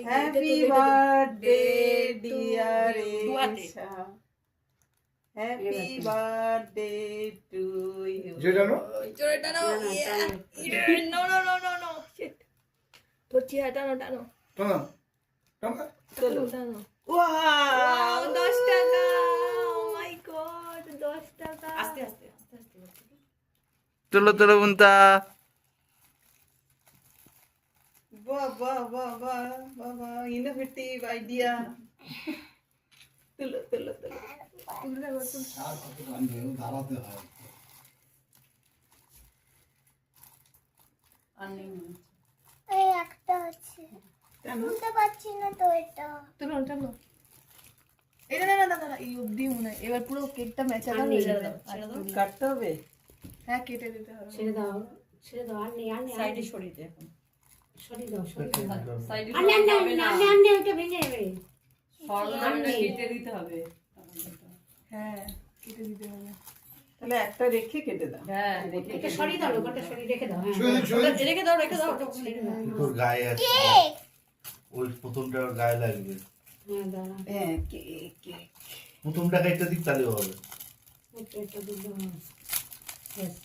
Happy birthday dear Resha, happy birthday to you. জোরানো জোরে টানো। No no no no no shit. ধরছি, হ্যাঁ টানো টানো টানা টানা টানো টানো। ওয়াও 10 টাকা। ও মাই গড 10 টাকা। আস্তে আস্তে আস্তে আস্তে তোলো তোলো বুনতা। বাহ বাহ বাহ বাহ বাহ বাহ, ইনোভেটিভ আইডিয়া। তুলো তুলো তুলো। তুললে বলতো দাঁড়াতে হয়। আর নেই মনে হচ্ছে। এই একটা আছে কেন? বুঝতে পারছি না তো এটা তুলো টানো। এটা না না না না এই অবধি মনে হয়। এবার পুরো কেকটা ম্যাচাকা হয়ে যাবে। কাটতে হবে হ্যাঁ কেটে দিতে হবে। ছেড়ে দাও আর নেই সাইডে সরিয়ে দে এখন। সরিয়ে দাও সাইডে আর নেই সরাতে হবে না, ওটা ভেঙে যাবে সরলাটা কেটে দিতে হবে। হ্যাঁ কেটে দিতে হবে। তাহলে একটা রেখে কেটে দাও। হ্যাঁ এটা সরিয়ে দাও ওটা সরিয়ে রেখে দাও হ্যাঁ রেখে দাও রেখে দাও। তোর গায়ে আছে ওই প্রথমটা ওর গায়ে লাগবে। হ্যাঁ দাঁড়া হ্যাঁ কেক কেক। প্রথমটা একটা দিক তাহলেও হবে। এটা দিতে হবে। Yes.